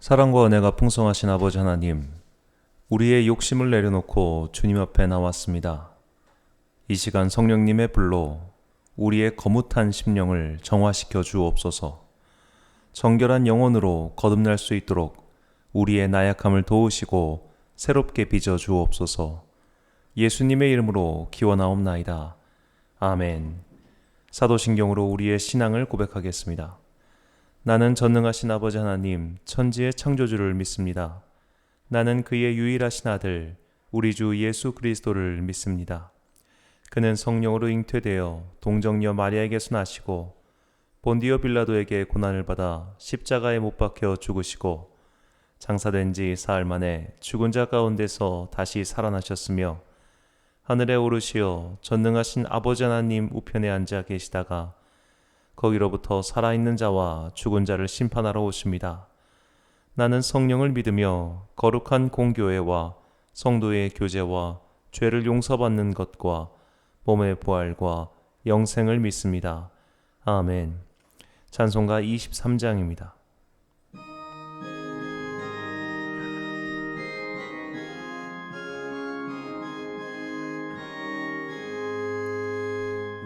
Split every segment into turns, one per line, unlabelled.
사랑과 은혜가 풍성하신 아버지 하나님, 우리의 욕심을 내려놓고 주님 앞에 나왔습니다. 이 시간 성령님의 불로 우리의 거뭇한 심령을 정화시켜 주옵소서. 정결한 영혼으로 거듭날 수 있도록 우리의 나약함을 도우시고 새롭게 빚어 주옵소서. 예수님의 이름으로 기원하옵나이다. 아멘. 사도신경으로 우리의 신앙을 고백하겠습니다. 나는 전능하신 아버지 하나님, 천지의 창조주를 믿습니다. 나는 그의 유일하신 아들, 우리 주 예수 그리스도를 믿습니다. 그는 성령으로 잉태되어 동정녀 마리아에게서 나시고 본디오 빌라도에게 고난을 받아 십자가에 못 박혀 죽으시고 장사된 지 사흘 만에 죽은 자 가운데서 다시 살아나셨으며 하늘에 오르시어 전능하신 아버지 하나님 우편에 앉아 계시다가 거기로부터 살아있는 자와 죽은 자를 심판하러 오십니다. 나는 성령을 믿으며 거룩한 공교회와 성도의 교제와 죄를 용서받는 것과 몸의 부활과 영생을 믿습니다. 아멘. 찬송가 23장입니다.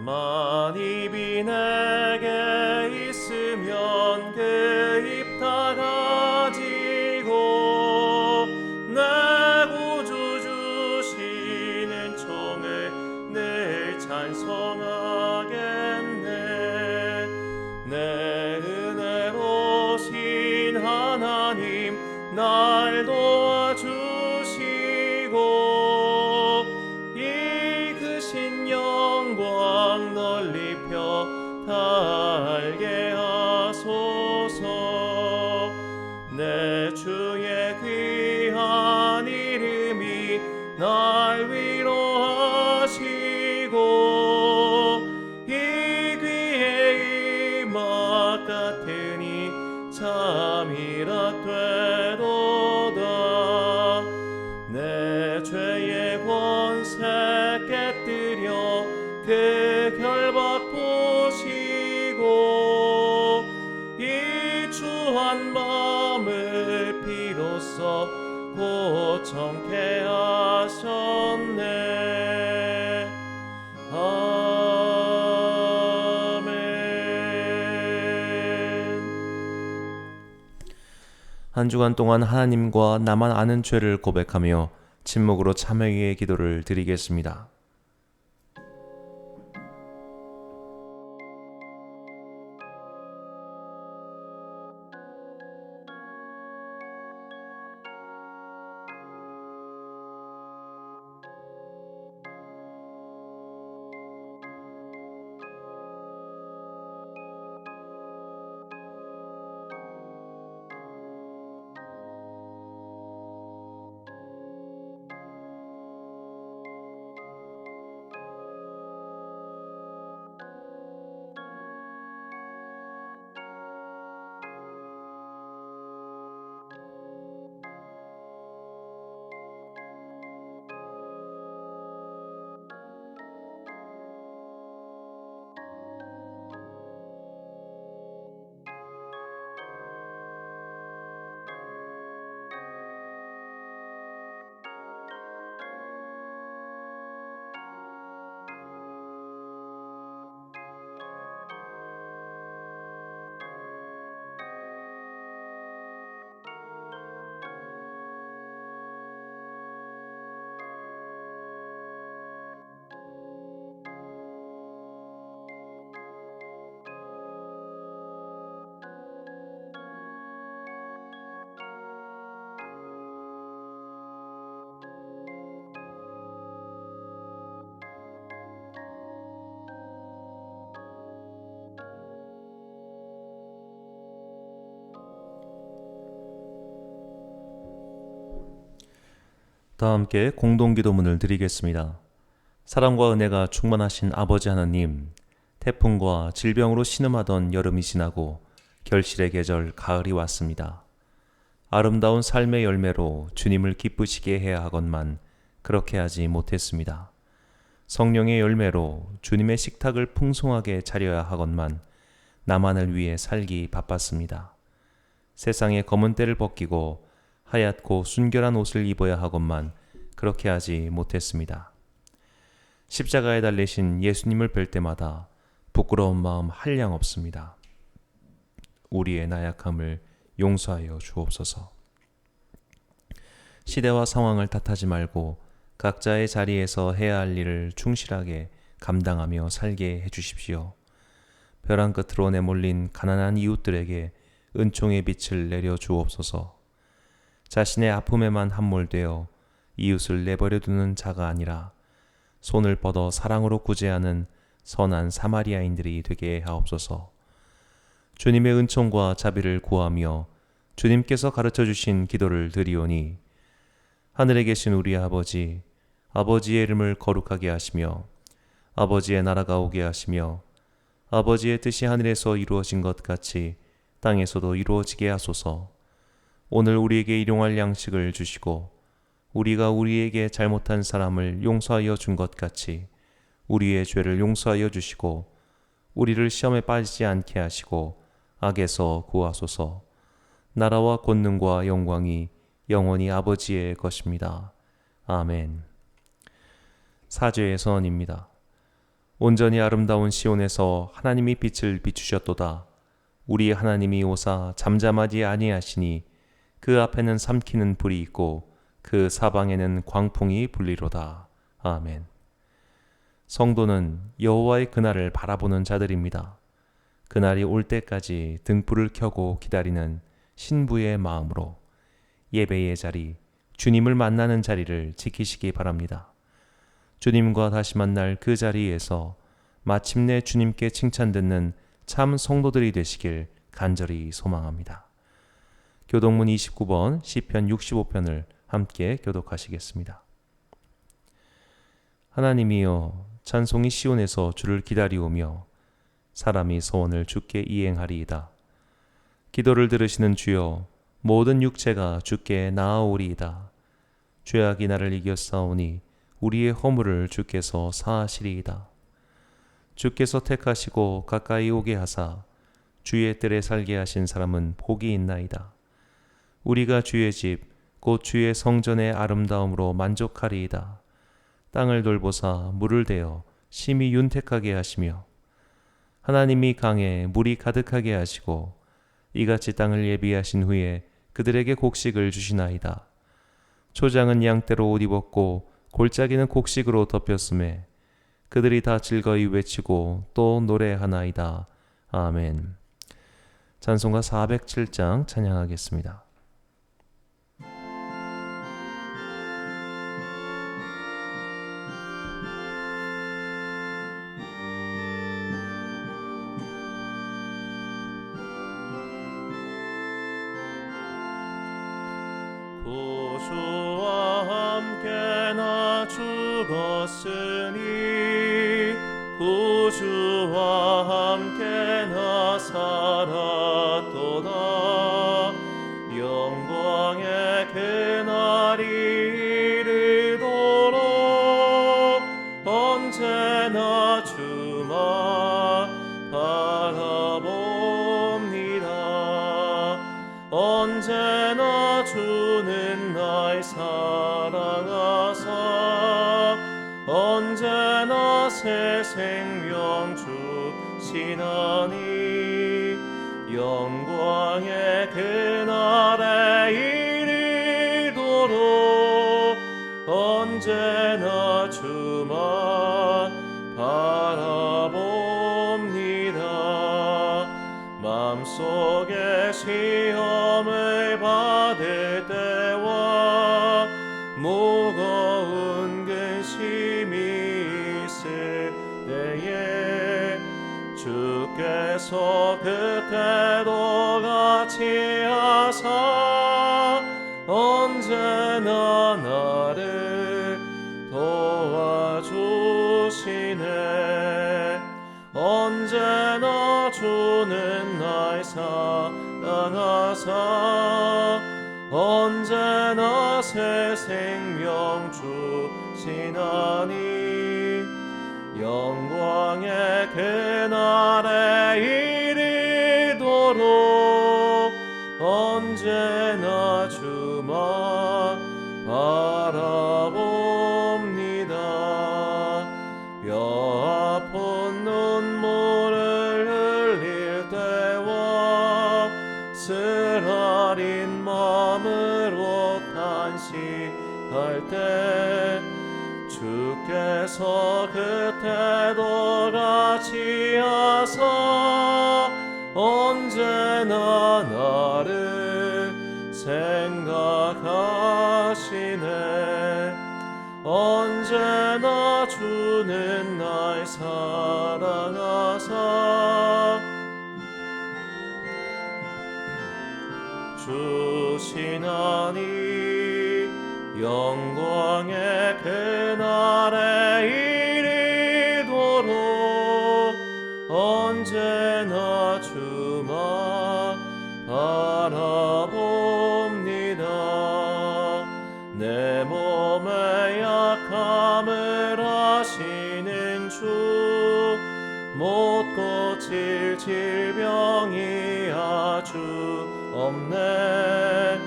만입이 내게 있으면 그 입 다 가지고 내 구주 주시는 총을 늘 찬송하겠네. 내 은혜로신 하나님 날 도와주시고 이 크신 영광 널리 펴 달게 하소서. 내 주의 귀한 이름이 날 위로하시고 이 귀에 이막 같으니 참이라 되도다. 내 죄의 권세 깨뜨려 그 결박 보시고 이 추한 마음을 비로소 고청케 하셨네. 아멘. 한 주간 동안 하나님과 나만 아는 죄를 고백하며 침묵으로 참회의 기도를 드리겠습니다. 다 함께 공동기도문을 드리겠습니다. 사랑과 은혜가 충만하신 아버지 하나님, 태풍과 질병으로 신음하던 여름이 지나고 결실의 계절 가을이 왔습니다. 아름다운 삶의 열매로 주님을 기쁘시게 해야 하건만 그렇게 하지 못했습니다. 성령의 열매로 주님의 식탁을 풍성하게 차려야 하건만 나만을 위해 살기 바빴습니다. 세상의 검은 때를 벗기고 하얗고 순결한 옷을 입어야 하건만 그렇게 하지 못했습니다. 십자가에 달리신 예수님을 뵐 때마다 부끄러운 마음 한량 없습니다. 우리의 나약함을 용서하여 주옵소서. 시대와 상황을 탓하지 말고 각자의 자리에서 해야 할 일을 충실하게 감당하며 살게 해주십시오. 벼랑 끝으로 내몰린 가난한 이웃들에게 은총의 빛을 내려 주옵소서. 자신의 아픔에만 함몰되어 이웃을 내버려 두는 자가 아니라 손을 뻗어 사랑으로 구제하는 선한 사마리아인들이 되게 하옵소서. 주님의 은총과 자비를 구하며 주님께서 가르쳐 주신 기도를 드리오니 하늘에 계신 우리 아버지, 아버지의 이름을 거룩하게 하시며 아버지의 나라가 오게 하시며 아버지의 뜻이 하늘에서 이루어진 것 같이 땅에서도 이루어지게 하소서. 오늘 우리에게 일용할 양식을 주시고 우리가 우리에게 잘못한 사람을 용서하여 준 것 같이 우리의 죄를 용서하여 주시고 우리를 시험에 빠지지 않게 하시고 악에서 구하소서. 나라와 권능과 영광이 영원히 아버지의 것입니다. 아멘. 사죄의 선언입니다. 온전히 아름다운 시온에서 하나님이 빛을 비추셨도다. 우리 하나님이 오사 잠잠하지 아니하시니 그 앞에는 삼키는 불이 있고 그 사방에는 광풍이 불리로다. 아멘. 성도는 여호와의 그날을 바라보는 자들입니다. 그날이 올 때까지 등불을 켜고 기다리는 신부의 마음으로 예배의 자리, 주님을 만나는 자리를 지키시기 바랍니다. 주님과 다시 만날 그 자리에서 마침내 주님께 칭찬 듣는 참 성도들이 되시길 간절히 소망합니다. 교독문 29번, 시편 65편을 함께 교독하시겠습니다. 하나님이여, 찬송이 시온에서 주를 기다리오며 사람이 소원을 주께 이행하리이다. 기도를 들으시는 주여, 모든 육체가 주께 나아오리이다. 죄악이 나를 이겼사오니 우리의 허물을 주께서 사하시리이다. 주께서 택하시고 가까이 오게 하사 주의 뜰에 살게 하신 사람은 복이 있나이다. 우리가 주의 집 곧 주의 성전의 아름다움으로 만족하리이다. 땅을 돌보사 물을 대어 심히 윤택하게 하시며 하나님이 강에 물이 가득하게 하시고 이같이 땅을 예비하신 후에 그들에게 곡식을 주시나이다. 초장은 양떼로 옷 입었고 골짜기는 곡식으로 덮였음에 그들이 다 즐거이 외치고 또 노래하나이다. 아멘. 찬송가 407장 찬양하겠습니다.
구주와 함께 나 죽었으니 구주와 함께 나 살았도다. 영광의 그날이 이르도록 언제나 주만 바라봅니다. 언제나 주는 날 사랑하사 언제나 새 생명 주시나니 영광의 그날에 이르도록 언제나 주만 바라봅니다. 마음속에 시험을 받을 때와 무거운 근심이 있을 때에 주께서 그때도 같이 하사 언제나 나를 도와주시네. 언제나 주는 날 사랑하사 언제나 새 생명 주시나니 영광의 그날에 이르도록 언제나 주만 바라봅니다. 뼈 아픈 눈물을 흘릴 때와 쓰라린 마음으로 탄식할 때 주께서 그때도 같이 하사 언제나 나를 생각하시네. 언제나 주는 날 사랑하사 주시나니 영광의 그날에 이르도록 언제나 주만 바라봅니다. 내 몸의 약함을 아시는 주, 못 고칠 질병이 아주 없네.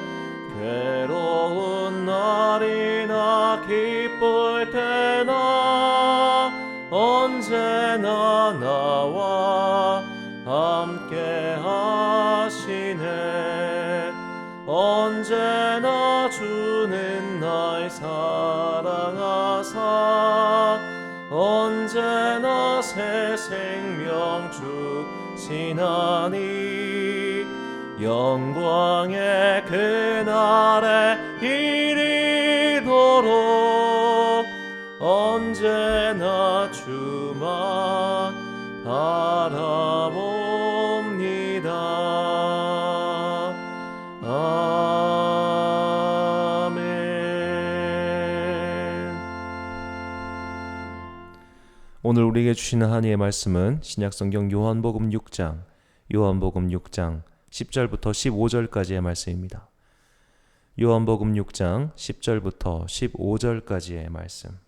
괴로운 날이나 기쁠 때나 언제나 나와 함께 하시네. 언제나 주는 날 사랑하사 언제나 새 생명 주시나니 영광의 그날에 이르도록 언제나 주만 바라봅니다. 아멘.
오늘 우리에게 주시는 하나님의 말씀은 신약성경 요한복음 6장 10절부터 15절까지의 말씀입니다. 요한복음 6장 10절부터 15절까지의 말씀.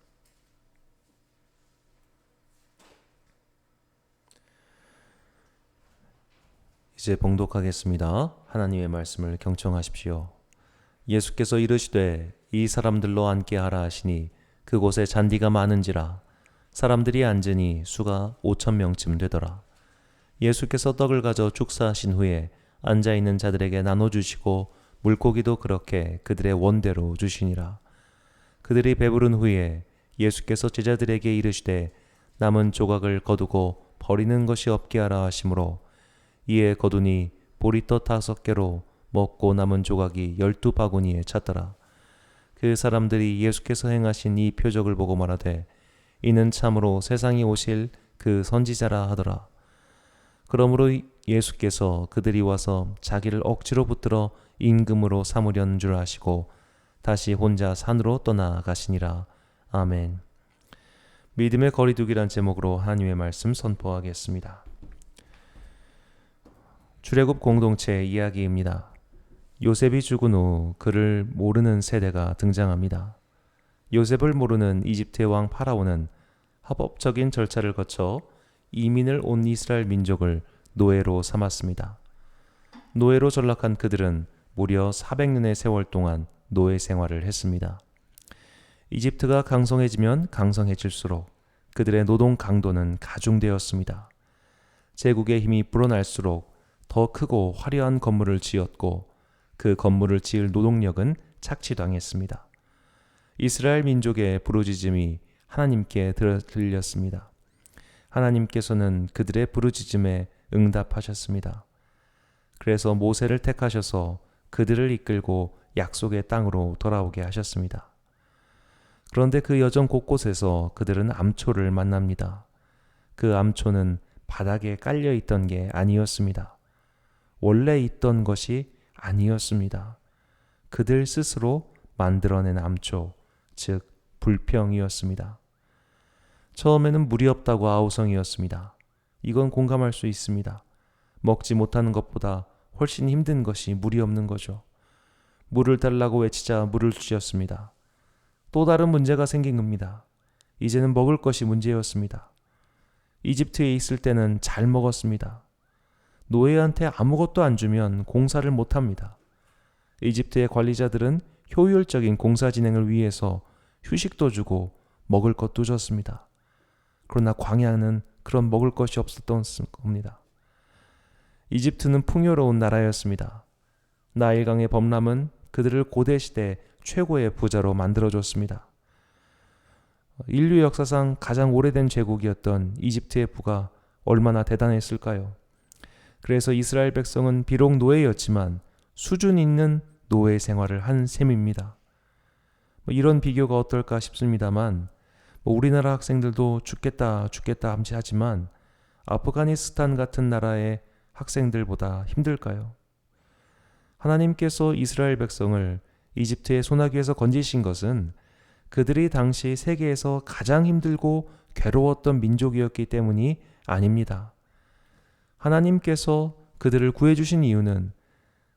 이제 봉독하겠습니다. 하나님의 말씀을 경청하십시오. 예수께서 이르시되 이 사람들로 앉게 하라 하시니 그곳에 잔디가 많은지라 사람들이 앉으니 수가 5,000명쯤 되더라. 예수께서 떡을 가져 축사하신 후에 앉아있는 자들에게 나눠주시고 물고기도 그렇게 그들의 원대로 주시니라. 그들이 배부른 후에 예수께서 제자들에게 이르시되 남은 조각을 거두고 버리는 것이 없게 하라 하시므로 이에 거두니 보리떡 5개로 먹고 남은 조각이 12바구니에 찼더라. 그 사람들이 예수께서 행하신 이 표적을 보고 말하되 이는 참으로 세상에 오실 그 선지자라 하더라. 그러므로 예수께서 그들이 와서 자기를 억지로 붙들어 임금으로 삼으려는 줄 아시고 다시 혼자 산으로 떠나가시니라. 아멘. 믿음의 거리두기란 제목으로 하나님의 말씀 선포하겠습니다. 출애굽 공동체의 이야기입니다. 요셉이 죽은 후 그를 모르는 세대가 등장합니다. 요셉을 모르는 이집트의 왕 파라오는 합법적인 절차를 거쳐 이민을 온 이스라엘 민족을 노예로 삼았습니다. 노예로 전락한 그들은 무려 400년의 세월 동안 노예 생활을 했습니다. 이집트가 강성해지면 강성해질수록 그들의 노동 강도는 가중되었습니다. 제국의 힘이 불어날수록 더 크고 화려한 건물을 지었고 그 건물을 지을 노동력은 착취당했습니다. 이스라엘 민족의 부르짖음이 하나님께 들렸습니다. 하나님께서는 그들의 부르짖음에 응답하셨습니다. 그래서 모세를 택하셔서 그들을 이끌고 약속의 땅으로 돌아오게 하셨습니다. 그런데 그 여정 곳곳에서 그들은 암초를 만납니다. 그 암초는 바닥에 깔려 있던 게 아니었습니다. 원래 있던 것이 아니었습니다. 그들 스스로 만들어낸 암초, 즉 불평이었습니다. 처음에는 물이 없다고 아우성이었습니다. 이건 공감할 수 있습니다. 먹지 못하는 것보다 훨씬 힘든 것이 물이 없는 거죠. 물을 달라고 외치자 물을 주셨습니다. 또 다른 문제가 생긴 겁니다. 이제는 먹을 것이 문제였습니다. 이집트에 있을 때는 잘 먹었습니다. 노예한테 아무것도 안 주면 공사를 못합니다. 이집트의 관리자들은 효율적인 공사 진행을 위해서 휴식도 주고 먹을 것도 줬습니다. 그러나 광야는 그런 먹을 것이 없었던 겁니다. 이집트는 풍요로운 나라였습니다. 나일강의 범람은 그들을 고대시대 최고의 부자로 만들어줬습니다. 인류 역사상 가장 오래된 제국이었던 이집트의 부가 얼마나 대단했을까요? 그래서 이스라엘 백성은 비록 노예였지만 수준 있는 노예 생활을 한 셈입니다. 이런 비교가 어떨까 싶습니다만 우리나라 학생들도 죽겠다 하지만 아프가니스탄 같은 나라의 학생들보다 힘들까요? 하나님께서 이스라엘 백성을 이집트의 소나기에서 건지신 것은 그들이 당시 세계에서 가장 힘들고 괴로웠던 민족이었기 때문이 아닙니다. 하나님께서 그들을 구해주신 이유는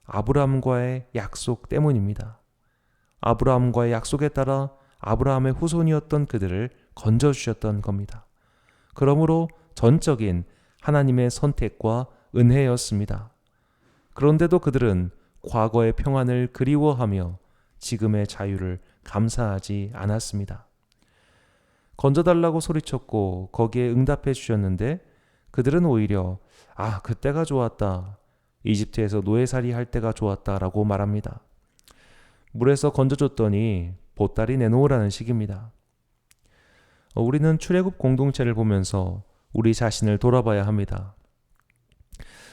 아브라함과의 약속 때문입니다. 아브라함과의 약속에 따라 아브라함의 후손이었던 그들을 건져주셨던 겁니다. 그러므로 전적인 하나님의 선택과 은혜였습니다. 그런데도 그들은 과거의 평안을 그리워하며 지금의 자유를 감사하지 않았습니다. 건져달라고 소리쳤고 거기에 응답해 주셨는데 그들은 오히려 그때가 좋았다. 이집트에서 노예살이 할 때가 좋았다라고 말합니다. 물에서 건져줬더니 보따리 내놓으라는 식입니다. 우리는 출애굽 공동체를 보면서 우리 자신을 돌아봐야 합니다.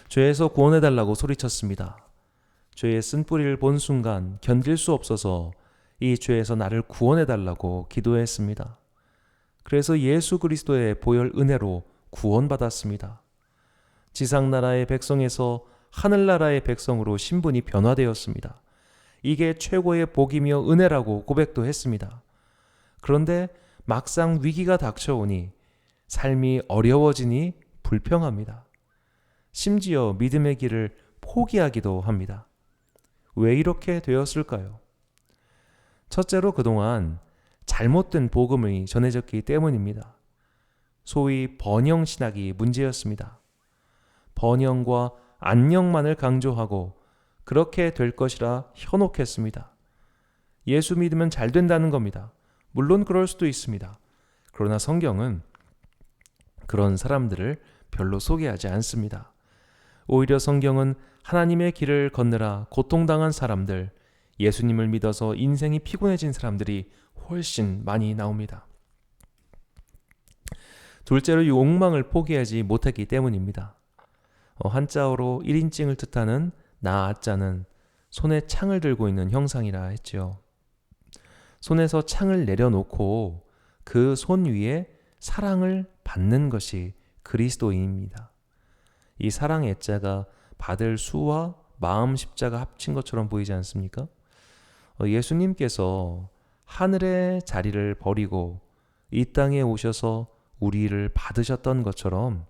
죄에서 구원해달라고 소리쳤습니다. 죄의 쓴뿌리를 본 순간 견딜 수 없어서 이 죄에서 나를 구원해달라고 기도했습니다. 그래서 예수 그리스도의 보혈 은혜로 구원받았습니다. 지상나라의 백성에서 하늘나라의 백성으로 신분이 변화되었습니다. 이게 최고의 복이며 은혜라고 고백도 했습니다. 그런데 막상 위기가 닥쳐오니 삶이 어려워지니 불평합니다. 심지어 믿음의 길을 포기하기도 합니다. 왜 이렇게 되었을까요? 첫째로 그동안 잘못된 복음이 전해졌기 때문입니다. 소위 번영 신학이 문제였습니다. 번영과 안녕만을 강조하고 그렇게 될 것이라 현혹했습니다. 예수 믿으면 잘 된다는 겁니다. 물론 그럴 수도 있습니다. 그러나 성경은 그런 사람들을 별로 소개하지 않습니다. 오히려 성경은 하나님의 길을 건너라 고통당한 사람들, 예수님을 믿어서 인생이 피곤해진 사람들이 훨씬 많이 나옵니다. 둘째로 욕망을 포기하지 못했기 때문입니다. 한자어로 1인칭을 뜻하는 나아자는 손에 창을 들고 있는 형상이라 했죠. 손에서 창을 내려놓고 그 손 위에 사랑을 받는 것이 그리스도인입니다. 이 사랑 애자가 받을 수와 마음 십자가 합친 것처럼 보이지 않습니까? 예수님께서 하늘의 자리를 버리고 이 땅에 오셔서 우리를 받으셨던 것처럼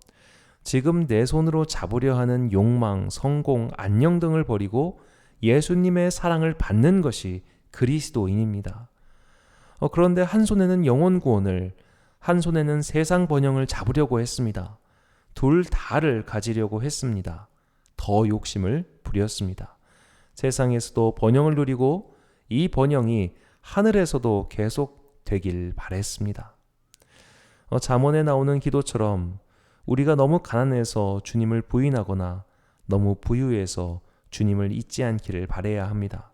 지금 내 손으로 잡으려 하는 욕망, 성공, 안녕 등을 버리고 예수님의 사랑을 받는 것이 그리스도인입니다. 그런데 한 손에는 영혼 구원을, 한 손에는 세상 번영을 잡으려고 했습니다. 둘 다를 가지려고 했습니다. 더 욕심을 부렸습니다. 세상에서도 번영을 누리고 이 번영이 하늘에서도 계속 되길 바랬습니다. 잠언에 나오는 기도처럼 우리가 너무 가난해서 주님을 부인하거나 너무 부유해서 주님을 잊지 않기를 바라야 합니다.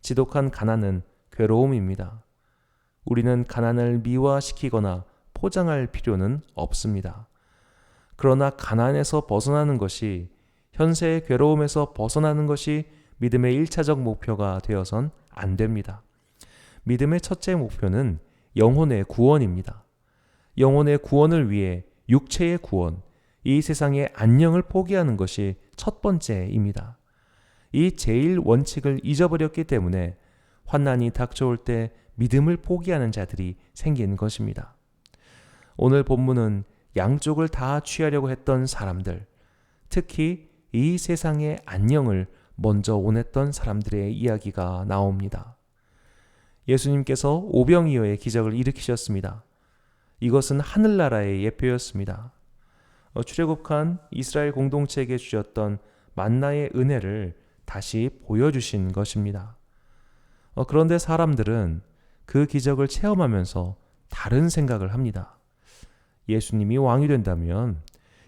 지독한 가난은 괴로움입니다. 우리는 가난을 미화시키거나 포장할 필요는 없습니다. 그러나 가난에서 벗어나는 것이, 현세의 괴로움에서 벗어나는 것이 믿음의 1차적 목표가 되어선 안 됩니다. 믿음의 첫째 목표는 영혼의 구원입니다. 영혼의 구원을 위해 육체의 구원, 이 세상의 안녕을 포기하는 것이 첫 번째입니다. 이 제일 원칙을 잊어버렸기 때문에 환난이 닥쳐올 때 믿음을 포기하는 자들이 생긴 것입니다. 오늘 본문은 양쪽을 다 취하려고 했던 사람들, 특히 이 세상의 안녕을 먼저 원했던 사람들의 이야기가 나옵니다. 예수님께서 오병이어의 기적을 일으키셨습니다. 이것은 하늘나라의 예표였습니다. 출애굽한 이스라엘 공동체에게 주셨던 만나의 은혜를 다시 보여주신 것입니다. 그런데 사람들은 그 기적을 체험하면서 다른 생각을 합니다. 예수님이 왕이 된다면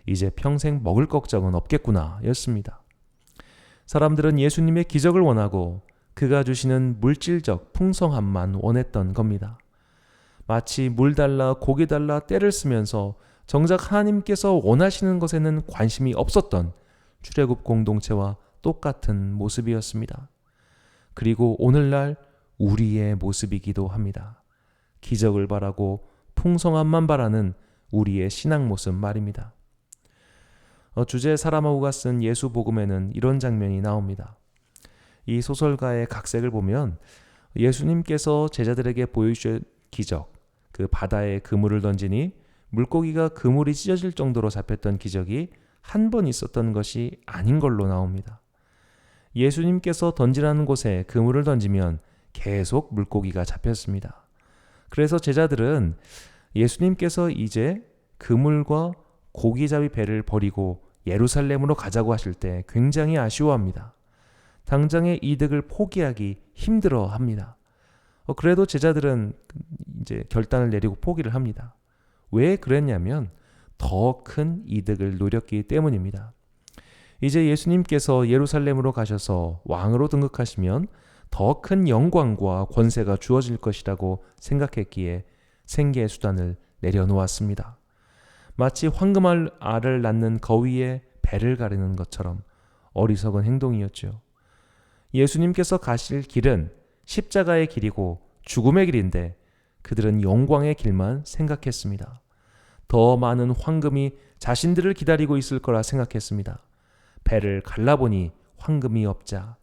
이제 평생 먹을 걱정은 없겠구나 였습니다. 사람들은 예수님의 기적을 원하고 그가 주시는 물질적 풍성함만 원했던 겁니다. 마치 물 달라 고기 달라 떼를 쓰면서 정작 하나님께서 원하시는 것에는 관심이 없었던 출애굽 공동체와 똑같은 모습이었습니다. 그리고 오늘날 우리의 모습이기도 합니다. 기적을 바라고 풍성함만 바라는 우리의 신앙 모습 말입니다. 주제 사라마우가 쓴 예수복음에는 이런 장면이 나옵니다. 이 소설가의 각색을 보면 예수님께서 제자들에게 보여주신 기적, 그 바다에 그물을 던지니 물고기가 그물이 찢어질 정도로 잡혔던 기적이 한 번 있었던 것이 아닌 걸로 나옵니다. 예수님께서 던지라는 곳에 그물을 던지면 계속 물고기가 잡혔습니다. 그래서 제자들은 예수님께서 이제 그물과 고기잡이 배를 버리고 예루살렘으로 가자고 하실 때 굉장히 아쉬워합니다. 당장의 이득을 포기하기 힘들어 합니다. 그래도 제자들은 이제 결단을 내리고 포기를 합니다. 왜 그랬냐면 더 큰 이득을 노렸기 때문입니다. 이제 예수님께서 예루살렘으로 가셔서 왕으로 등극하시면 더 큰 영광과 권세가 주어질 것이라고 생각했기에 생계의 수단을 내려놓았습니다. 마치 황금알을 낳는 거위의 배를 가르는 것처럼 어리석은 행동이었죠. 예수님께서 가실 길은 십자가의 길이고 죽음의 길인데 그들은 영광의 길만 생각했습니다. 더 많은 황금이 자신들을 기다리고 있을 거라 생각했습니다. 배를 갈라보니 황금이 없자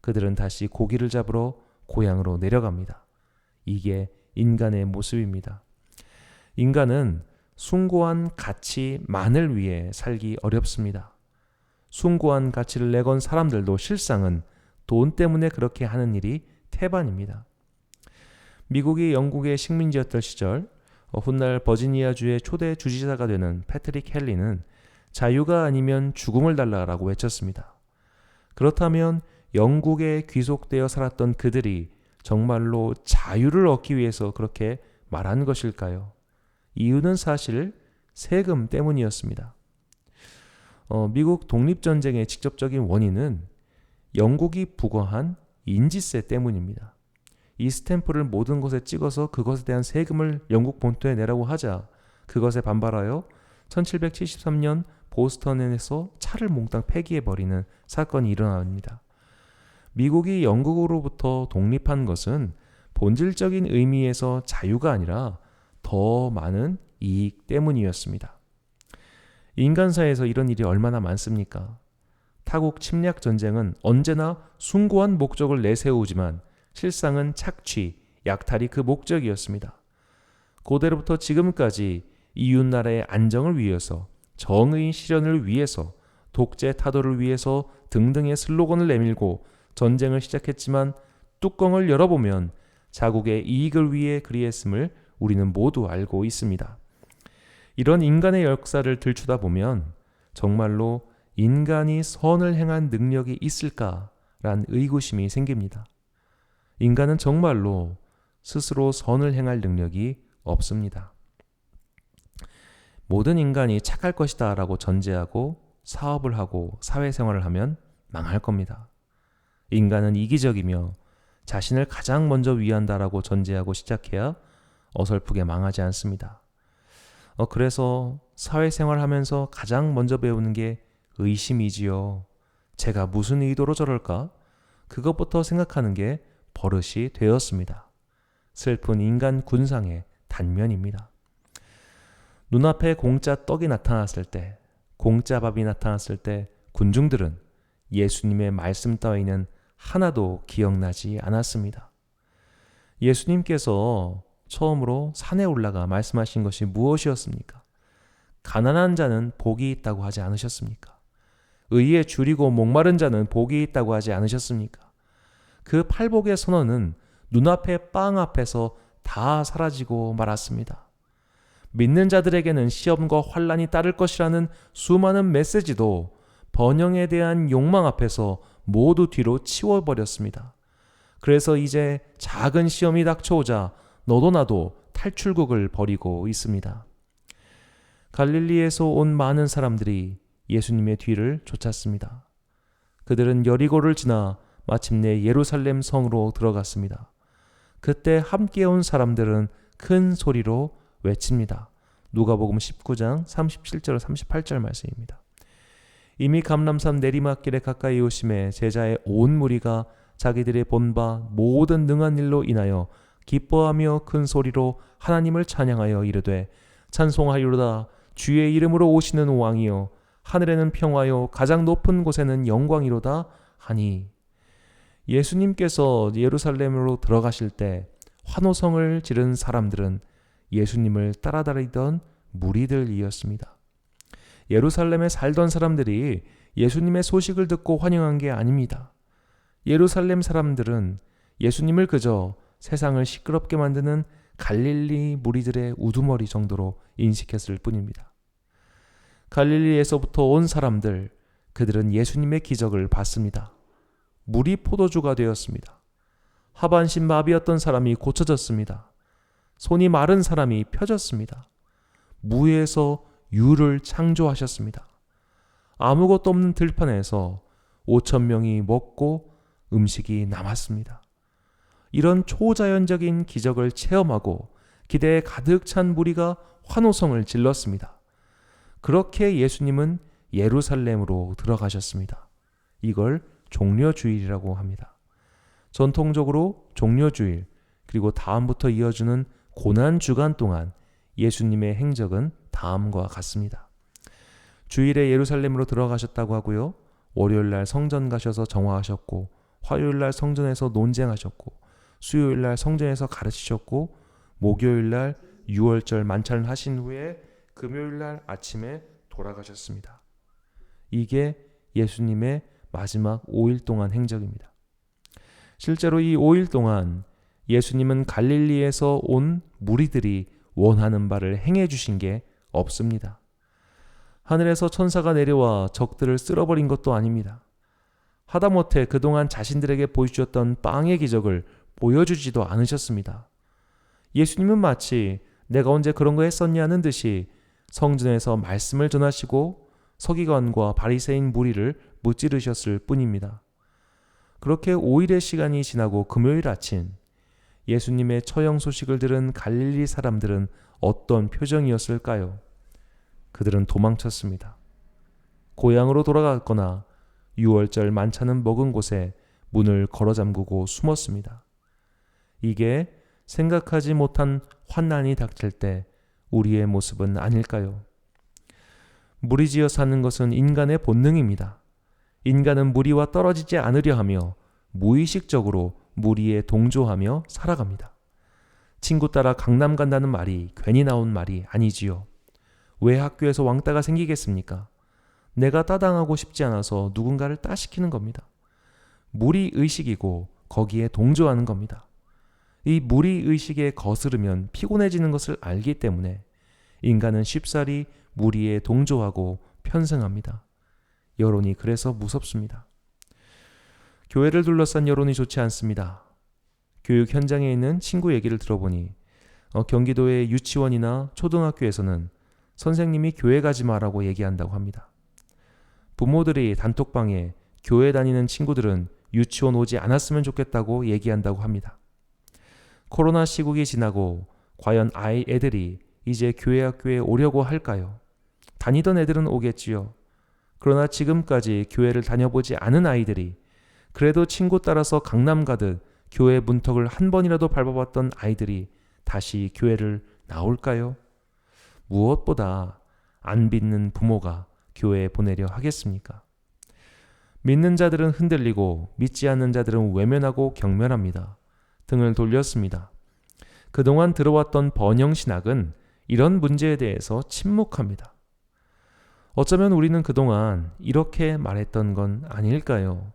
그들은 다시 고기를 잡으러 고향으로 내려갑니다. 이게 인간의 모습입니다. 인간은 숭고한 가치만을 위해 살기 어렵습니다. 숭고한 가치를 내건 사람들도 실상은 돈 때문에 그렇게 하는 일이 태반입니다. 미국이 영국의 식민지였던 시절 훗날 버지니아주의 초대 주지사가 되는 패트릭 헨리는 자유가 아니면 죽음을 달라라고 외쳤습니다. 그렇다면 영국에 귀속되어 살았던 그들이 정말로 자유를 얻기 위해서 그렇게 말한 것일까요? 이유는 사실 세금 때문이었습니다. 미국 독립전쟁의 직접적인 원인은 영국이 부과한 인지세 때문입니다. 이 스탬프를 모든 곳에 찍어서 그것에 대한 세금을 영국 본토에 내라고 하자 그것에 반발하여 1773년 보스턴에서 차를 몽땅 폐기해버리는 사건이 일어납니다. 미국이 영국으로부터 독립한 것은 본질적인 의미에서 자유가 아니라 더 많은 이익 때문이었습니다. 인간사에서 이런 일이 얼마나 많습니까? 타국 침략 전쟁은 언제나 숭고한 목적을 내세우지만 실상은 착취, 약탈이 그 목적이었습니다. 고대로부터 지금까지 이웃나라의 안정을 위해서, 정의 실현을 위해서, 독재 타도를 위해서 등등의 슬로건을 내밀고 전쟁을 시작했지만 뚜껑을 열어보면 자국의 이익을 위해 그리했음을 우리는 모두 알고 있습니다. 이런 인간의 역사를 들추다보면 정말로 인간이 선을 행한 능력이 있을까란 의구심이 생깁니다. 인간은 정말로 스스로 선을 행할 능력이 없습니다. 모든 인간이 착할 것이다 라고 전제하고 사업을 하고 사회생활을 하면 망할 겁니다. 인간은 이기적이며 자신을 가장 먼저 위한다라고 전제하고 시작해야 어설프게 망하지 않습니다. 그래서 사회생활 하면서 가장 먼저 배우는 게 의심이지요. 제가 무슨 의도로 저럴까? 그것부터 생각하는 게 버릇이 되었습니다. 슬픈 인간 군상의 단면입니다. 눈앞에 공짜 떡이 나타났을 때, 공짜 밥이 나타났을 때 군중들은 예수님의 말씀 따위는 하나도 기억나지 않았습니다. 예수님께서 처음으로 산에 올라가 말씀하신 것이 무엇이었습니까? 가난한 자는 복이 있다고 하지 않으셨습니까? 의에 줄이고 목마른 자는 복이 있다고 하지 않으셨습니까? 그 팔복의 선언은 눈앞의 빵 앞에서 다 사라지고 말았습니다. 믿는 자들에게는 시험과 환난이 따를 것이라는 수많은 메시지도 번영에 대한 욕망 앞에서 모두 뒤로 치워버렸습니다. 그래서 이제 작은 시험이 닥쳐오자 너도 나도 탈출국을 벌이고 있습니다. 갈릴리에서 온 많은 사람들이 예수님의 뒤를 쫓았습니다. 그들은 여리고를 지나 마침내 예루살렘 성으로 들어갔습니다. 그때 함께 온 사람들은 큰 소리로 외칩니다. 누가복음 19장 37절 38절 말씀입니다. 이미 감람산 내리막길에 가까이 오심에 제자의 온 무리가 자기들의 본 바 모든 능한 일로 인하여 기뻐하며 큰 소리로 하나님을 찬양하여 이르되 찬송하리로다. 주의 이름으로 오시는 왕이여, 하늘에는 평화요 가장 높은 곳에는 영광이로다 하니. 예수님께서 예루살렘으로 들어가실 때 환호성을 지른 사람들은 예수님을 따라다니던 무리들이었습니다. 예루살렘에 살던 사람들이 예수님의 소식을 듣고 환영한 게 아닙니다. 예루살렘 사람들은 예수님을 그저 세상을 시끄럽게 만드는 갈릴리 무리들의 우두머리 정도로 인식했을 뿐입니다. 갈릴리에서부터 온 사람들, 그들은 예수님의 기적을 봤습니다. 물이 포도주가 되었습니다. 하반신 마비였던 사람이 고쳐졌습니다. 손이 마른 사람이 펴졌습니다. 무에서 유를 창조하셨습니다. 아무것도 없는 들판에서 5,000명이 먹고 음식이 남았습니다. 이런 초자연적인 기적을 체험하고 기대에 가득 찬 무리가 환호성을 질렀습니다. 그렇게 예수님은 예루살렘으로 들어가셨습니다. 이걸 종려주일이라고 합니다. 전통적으로 종려주일 그리고 다음부터 이어주는 고난주간 동안 예수님의 행적은 다음과 같습니다. 주일에 예루살렘으로 들어가셨다고 하고요. 월요일날 성전 가셔서 정화하셨고, 화요일날 성전에서 논쟁하셨고, 수요일날 성전에서 가르치셨고, 목요일날 유월절 만찬을 하신 후에 금요일날 아침에 돌아가셨습니다. 이게 예수님의 마지막 5일 동안 행적입니다. 실제로 이 5일 동안 예수님은 갈릴리에서 온 무리들이 원하는 바를 행해 주신 게 없습니다. 하늘에서 천사가 내려와 적들을 쓸어버린 것도 아닙니다. 하다못해 그동안 자신들에게 보여주셨던 빵의 기적을 보여주지도 않으셨습니다. 예수님은 마치 내가 언제 그런 거 했었냐는 듯이 성전에서 말씀을 전하시고 서기관과 바리새인 무리를 무찌르셨을 뿐입니다. 그렇게 5일의 시간이 지나고 금요일 아침 예수님의 처형 소식을 들은 갈릴리 사람들은 어떤 표정이었을까요? 그들은 도망쳤습니다. 고향으로 돌아갔거나 유월절 만찬은 먹은 곳에 문을 걸어 잠그고 숨었습니다. 이게 생각하지 못한 환난이 닥칠 때 우리의 모습은 아닐까요? 무리지어 사는 것은 인간의 본능입니다. 인간은 무리와 떨어지지 않으려 하며 무의식적으로 무리에 동조하며 살아갑니다. 친구 따라 강남 간다는 말이 괜히 나온 말이 아니지요. 왜 학교에서 왕따가 생기겠습니까? 내가 따당하고 싶지 않아서 누군가를 따시키는 겁니다. 무리의식이고 거기에 동조하는 겁니다. 이 무리의식에 거스르면 피곤해지는 것을 알기 때문에 인간은 쉽사리 무리에 동조하고 편승합니다. 여론이 그래서 무섭습니다. 교회를 둘러싼 여론이 좋지 않습니다. 교육 현장에 있는 친구 얘기를 들어보니 경기도의 유치원이나 초등학교에서는 선생님이 교회 가지 마라고 얘기한다고 합니다. 부모들이 단톡방에 교회 다니는 친구들은 유치원 오지 않았으면 좋겠다고 얘기한다고 합니다. 코로나 시국이 지나고 과연 애들이 이제 교회 학교에 오려고 할까요? 다니던 애들은 오겠지요. 그러나 지금까지 교회를 다녀보지 않은 아이들이 그래도 친구 따라서 강남 가듯 교회 문턱을 한 번이라도 밟아봤던 아이들이 다시 교회를 나올까요? 무엇보다 안 믿는 부모가 교회에 보내려 하겠습니까? 믿는 자들은 흔들리고 믿지 않는 자들은 외면하고 경멸합니다. 등을 돌렸습니다. 그동안 들어왔던 번영신학은 이런 문제에 대해서 침묵합니다. 어쩌면 우리는 그동안 이렇게 말했던 건 아닐까요?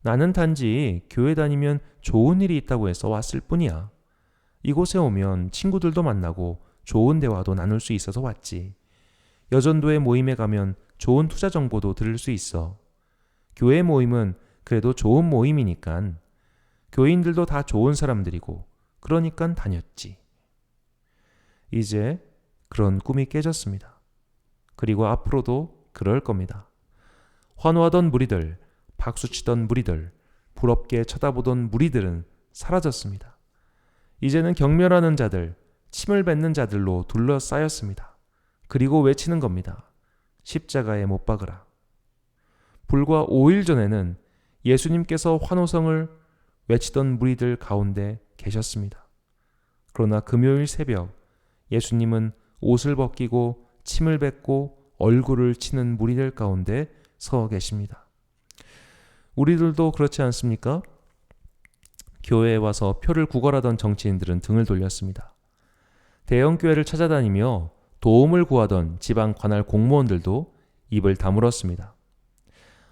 나는 단지 교회 다니면 좋은 일이 있다고 해서 왔을 뿐이야. 이곳에 오면 친구들도 만나고 좋은 대화도 나눌 수 있어서 왔지. 여전도의 모임에 가면 좋은 투자 정보도 들을 수 있어. 교회 모임은 그래도 좋은 모임이니까 교인들도 다 좋은 사람들이고 그러니까 다녔지. 이제 그런 꿈이 깨졌습니다. 그리고 앞으로도 그럴 겁니다. 환호하던 무리들, 박수치던 무리들, 부럽게 쳐다보던 무리들은 사라졌습니다. 이제는 경멸하는 자들, 침을 뱉는 자들로 둘러싸였습니다. 그리고 외치는 겁니다. 십자가에 못 박으라. 불과 5일 전에는 예수님께서 환호성을 외치던 무리들 가운데 계셨습니다. 그러나 금요일 새벽 예수님은 옷을 벗기고 침을 뱉고 얼굴을 치는 무리들 가운데 서 계십니다. 우리들도 그렇지 않습니까? 교회에 와서 표를 구걸하던 정치인들은 등을 돌렸습니다. 대형 교회를 찾아다니며 도움을 구하던 지방 관할 공무원들도 입을 다물었습니다.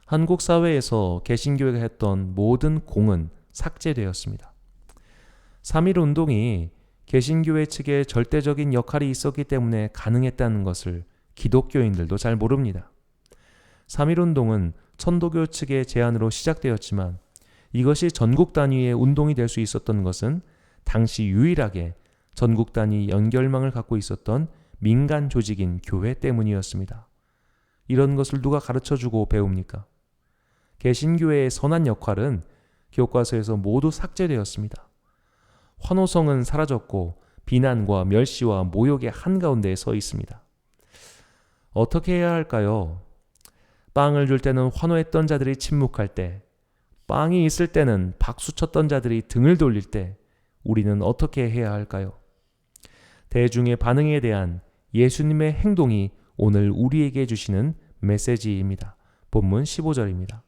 한국 사회에서 개신교회가 했던 모든 공은 삭제되었습니다. 3.1 운동이 개신교회 측에 절대적인 역할이 있었기 때문에 가능했다는 것을 기독교인들도 잘 모릅니다. 3.1 운동은 천도교 측의 제안으로 시작되었지만 이것이 전국 단위의 운동이 될 수 있었던 것은 당시 유일하게 전국 단위 연결망을 갖고 있었던 민간 조직인 교회 때문이었습니다. 이런 것을 누가 가르쳐주고 배웁니까? 개신교회의 선한 역할은 교과서에서 모두 삭제되었습니다. 환호성은 사라졌고 비난과 멸시와 모욕의 한가운데에 서 있습니다. 어떻게 해야 할까요? 빵을 줄 때는 환호했던 자들이 침묵할 때, 빵이 있을 때는 박수쳤던 자들이 등을 돌릴 때 우리는 어떻게 해야 할까요? 대중의 반응에 대한 예수님의 행동이 오늘 우리에게 주시는 메시지입니다. 본문 15절입니다.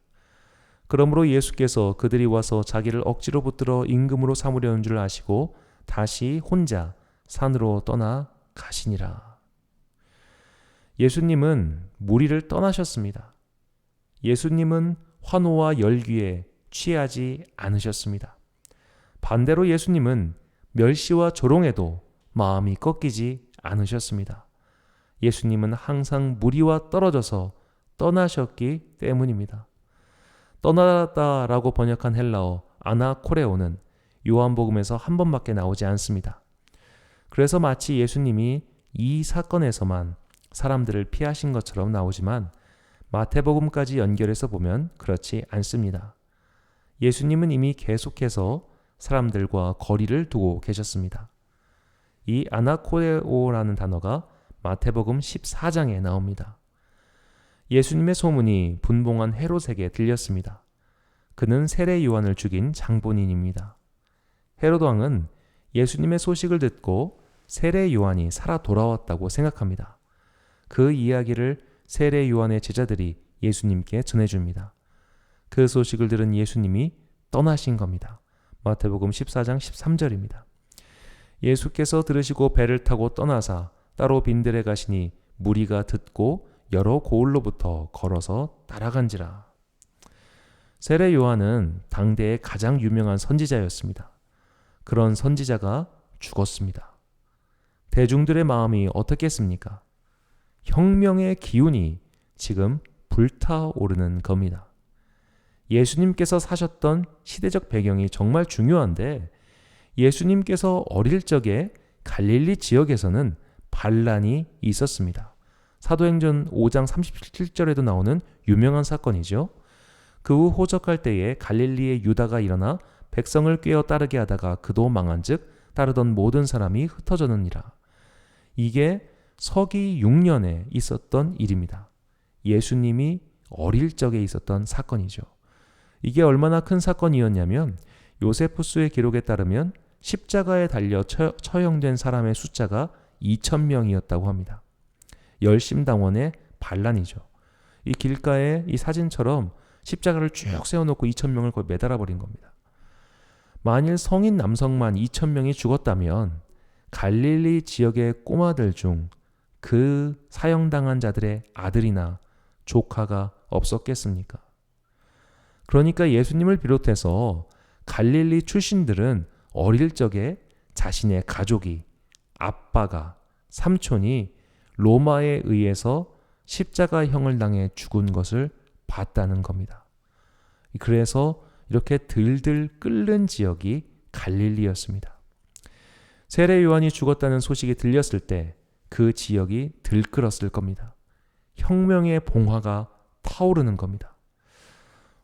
그러므로 예수께서 그들이 와서 자기를 억지로 붙들어 임금으로 삼으려는 줄 아시고 다시 혼자 산으로 떠나 가시니라. 예수님은 무리를 떠나셨습니다. 예수님은 환호와 열기에 취하지 않으셨습니다. 반대로 예수님은 멸시와 조롱에도 마음이 꺾이지 않으셨습니다. 예수님은 항상 무리와 떨어져서 떠나셨기 때문입니다. 떠나다라고 번역한 헬라어 아나코레오는 요한복음에서 한 번밖에 나오지 않습니다. 그래서 마치 예수님이 이 사건에서만 사람들을 피하신 것처럼 나오지만 마태복음까지 연결해서 보면 그렇지 않습니다. 예수님은 이미 계속해서 사람들과 거리를 두고 계셨습니다. 이 아나코레오라는 단어가 마태복음 14장에 나옵니다. 예수님의 소문이 분봉한 헤롯에게 들렸습니다. 그는 세례 요한을 죽인 장본인입니다. 헤롯 왕은 예수님의 소식을 듣고 세례 요한이 살아 돌아왔다고 생각합니다. 그 이야기를 세례 요한의 제자들이 예수님께 전해줍니다. 그 소식을 들은 예수님이 떠나신 겁니다. 마태복음 14장 13절입니다. 예수께서 들으시고 배를 타고 떠나사 따로 빈들에 가시니 무리가 듣고 여러 고을로부터 걸어서 따라간지라. 세례 요한은 당대의 가장 유명한 선지자였습니다. 그런 선지자가 죽었습니다. 대중들의 마음이 어떻겠습니까? 혁명의 기운이 지금 불타오르는 겁니다. 예수님께서 사셨던 시대적 배경이 정말 중요한데 예수님께서 어릴 적에 갈릴리 지역에서는 반란이 있었습니다. 사도행전 5장 37절에도 나오는 유명한 사건이죠. 그 후 호적할 때에 갈릴리의 유다가 일어나 백성을 꿰어 따르게 하다가 그도 망한즉 따르던 모든 사람이 흩어졌느니라. 이게 서기 6년에 있었던 일입니다. 예수님이 어릴 적에 있었던 사건이죠. 이게 얼마나 큰 사건이었냐면 요세푸스의 기록에 따르면 십자가에 달려 처형된 사람의 숫자가 2,000명이었다고 합니다. 열심당원의 반란이죠. 이 길가에 이 사진처럼 십자가를 쭉 세워놓고 2,000명을 거의 매달아 버린 겁니다. 만일 성인 남성만 2,000명이 죽었다면 갈릴리 지역의 꼬마들 중 그 사형당한 자들의 아들이나 조카가 없었겠습니까? 그러니까 예수님을 비롯해서 갈릴리 출신들은 어릴 적에 자신의 가족이, 아빠가, 삼촌이 로마에 의해서 십자가형을 당해 죽은 것을 봤다는 겁니다. 그래서 이렇게 들들 끓는 지역이 갈릴리였습니다. 세례 요한이 죽었다는 소식이 들렸을 때 그 지역이 들끓었을 겁니다. 혁명의 봉화가 타오르는 겁니다.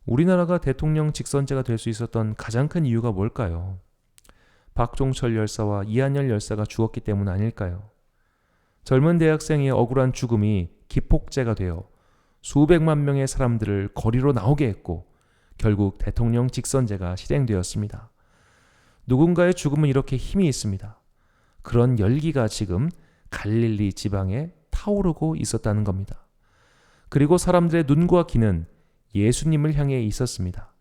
우리나라가 대통령 직선제가 될 수 있었던 가장 큰 이유가 뭘까요? 박종철 열사와 이한열 열사가 죽었기 때문 아닐까요? 젊은 대학생의 억울한 죽음이 기폭제가 되어 수백만 명의 사람들을 거리로 나오게 했고 결국 대통령 직선제가 실행되었습니다. 누군가의 죽음은 이렇게 힘이 있습니다. 그런 열기가 지금 갈릴리 지방에 타오르고 있었다는 겁니다. 그리고 사람들의 눈과 귀는 예수님을 향해 있었습니다.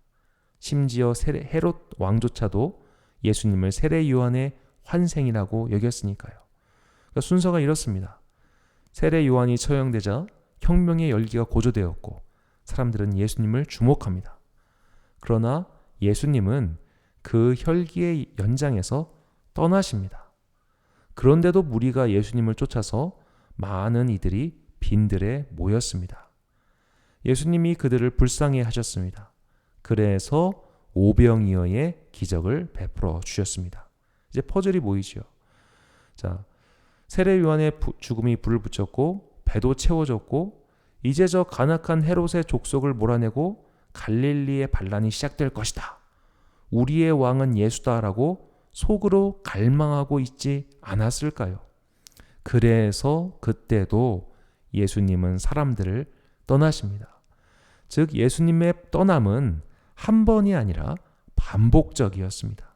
심지어 헤롯 왕조차도 예수님을 세례 요한의 환생이라고 여겼으니까요. 그러니까 순서가 이렇습니다. 세례 요한이 처형되자 혁명의 열기가 고조되었고 사람들은 예수님을 주목합니다. 그러나 예수님은 그 혈기의 연장에서 떠나십니다. 그런데도 무리가 예수님을 쫓아서 많은 이들이 빈들에 모였습니다. 예수님이 그들을 불쌍히 하셨습니다. 그래서 오병이어의 기적을 베풀어 주셨습니다. 이제 퍼즐이 보이죠. 자, 세례 요한의 죽음이 불을 붙였고 배도 채워졌고 이제 저 간악한 헤롯의 족속을 몰아내고 갈릴리의 반란이 시작될 것이다. 우리의 왕은 예수다라고 속으로 갈망하고 있지 않았을까요? 그래서 그때도 예수님은 사람들을 떠나십니다. 즉 예수님의 떠남은 한 번이 아니라 반복적이었습니다.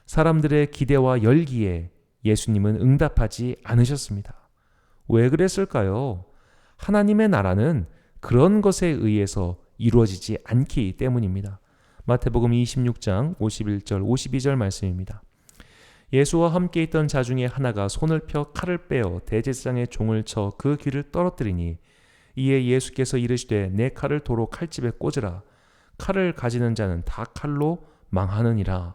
사람들의 기대와 열기에 예수님은 응답하지 않으셨습니다. 왜 그랬을까요? 하나님의 나라는 그런 것에 의해서 이루어지지 않기 때문입니다. 마태복음 26장 51절 52절 말씀입니다. 예수와 함께 있던 자 중에 하나가 손을 펴 칼을 빼어 대제사장의 종을 쳐 그 귀를 떨어뜨리니 이에 예수께서 이르시되 내 칼을 도로 칼집에 꽂으라. 칼을 가지는 자는 다 칼로 망하느니라.